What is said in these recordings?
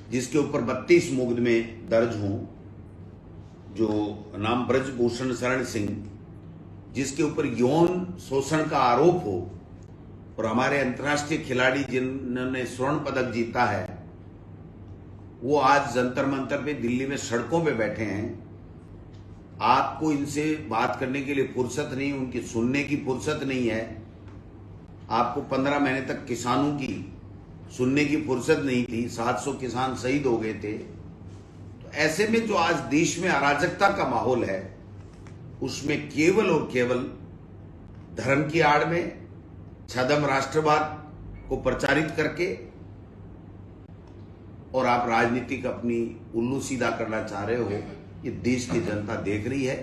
जिसके ऊपर 32 मुकदमे दर्ज हों, जो नाम ब्रजभूषण शरण सिंह, जिसके ऊपर यौन शोषण का आरोप हो, और हमारे अंतर्राष्ट्रीय खिलाड़ी जिन्होंने स्वर्ण पदक जीता है, वो आज जंतर मंतर पे दिल्ली में सड़कों पे बैठे हैं। आपको इनसे बात करने के लिए फुर्सत नहीं, उनकी सुनने की फुर्सत नहीं है। आपको 15 महीने तक किसानों की सुनने की फुर्सत नहीं थी। 700 किसान शहीद हो गए थे। तो ऐसे में जो आज देश में अराजकता का माहौल है, उसमें केवल और केवल धर्म की आड़ में छद्म राष्ट्रवाद को प्रचारित करके और आप राजनीतिक अपनी उल्लू सीधा करना चाह रहे हो, ये देश की जनता देख रही है।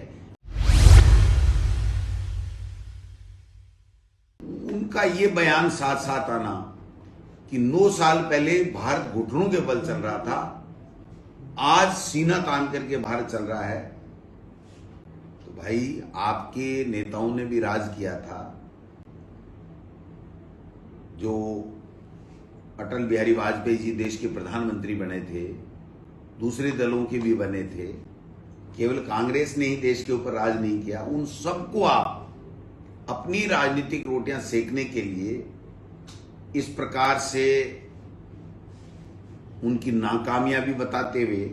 उनका ये बयान साथ साथ आना कि 9 साल पहले भारत घुटनों के बल चल रहा था, आज सीना तान करके भारत चल रहा है। तो भाई, आपके नेताओं ने भी राज किया था। जो अटल बिहारी वाजपेयी जी देश के प्रधानमंत्री बने थे, दूसरे दलों के भी बने थे, केवल कांग्रेस ने ही देश के ऊपर राज नहीं किया। उन सबको आप अपनी राजनीतिक रोटियां सेकने के लिए इस प्रकार से उनकी नाकामयाबी बताते हुए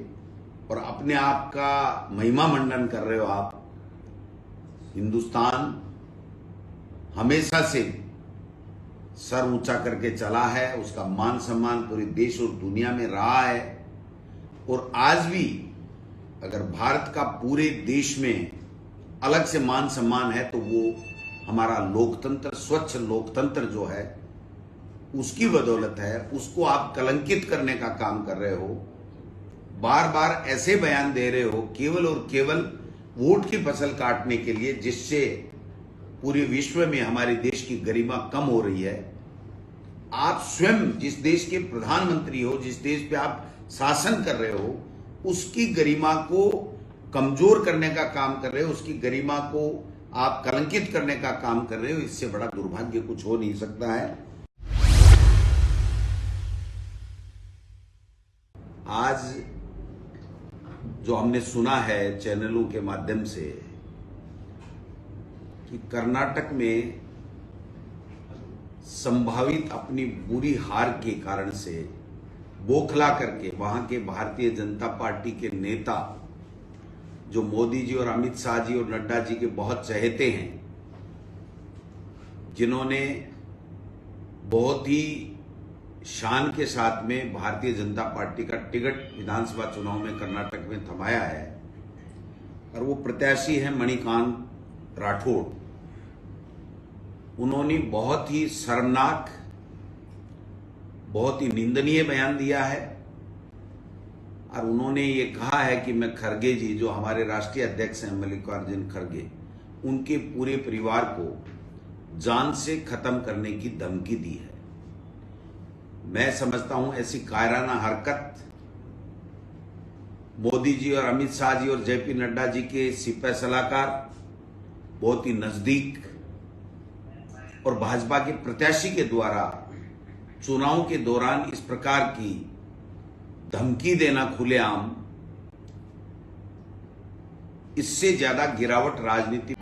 और अपने आप का महिमा मंडन कर रहे हो आप। हिंदुस्तान हमेशा से सर ऊंचा करके चला है, उसका मान सम्मान पूरे देश और दुनिया में रहा है। और आज भी अगर भारत का पूरे देश में अलग से मान सम्मान है तो वो हमारा लोकतंत्र, स्वच्छ लोकतंत्र जो है, उसकी बदौलत है। उसको आप कलंकित करने का काम कर रहे हो। बार बार ऐसे बयान दे रहे हो केवल और केवल वोट की फसल काटने के लिए, जिससे पूरे विश्व में हमारे देश की गरिमा कम हो रही है। आप स्वयं जिस देश के प्रधानमंत्री हो, जिस देश पे आप शासन कर रहे हो, उसकी गरिमा को कमजोर करने का काम कर रहे हो, उसकी गरिमा को आप कलंकित करने का काम कर रहे हो। इससे बड़ा दुर्भाग्य कुछ हो नहीं सकता है। आज जो हमने सुना है चैनलों के माध्यम से कि कर्नाटक में संभावित अपनी बुरी हार के कारण से बौखला करके वहां के भारतीय जनता पार्टी के नेता, जो मोदी जी और अमित शाह जी और नड्डा जी के बहुत चहेते हैं, जिन्होंने बहुत ही शान के साथ में भारतीय जनता पार्टी का टिकट विधानसभा चुनाव में कर्नाटक में थमाया है, और वो प्रत्याशी है मणिकांत राठौड़। उन्होंने बहुत ही शर्मनाक, बहुत ही निंदनीय बयान दिया है। और उन्होंने ये कहा है कि मैं खड़गे जी, जो हमारे राष्ट्रीय अध्यक्ष हैं मल्लिकार्जुन खड़गे, उनके पूरे परिवार को जान से खत्म करने की धमकी दी है। मैं समझता हूं ऐसी कायराना हरकत मोदी जी और अमित शाह जी और जेपी नड्डा जी के सिपह सलाहकार, बहुत ही नजदीक और भाजपा के प्रत्याशी के द्वारा चुनाव के दौरान इस प्रकार की धमकी देना खुलेआम, इससे ज्यादा गिरावट राजनीति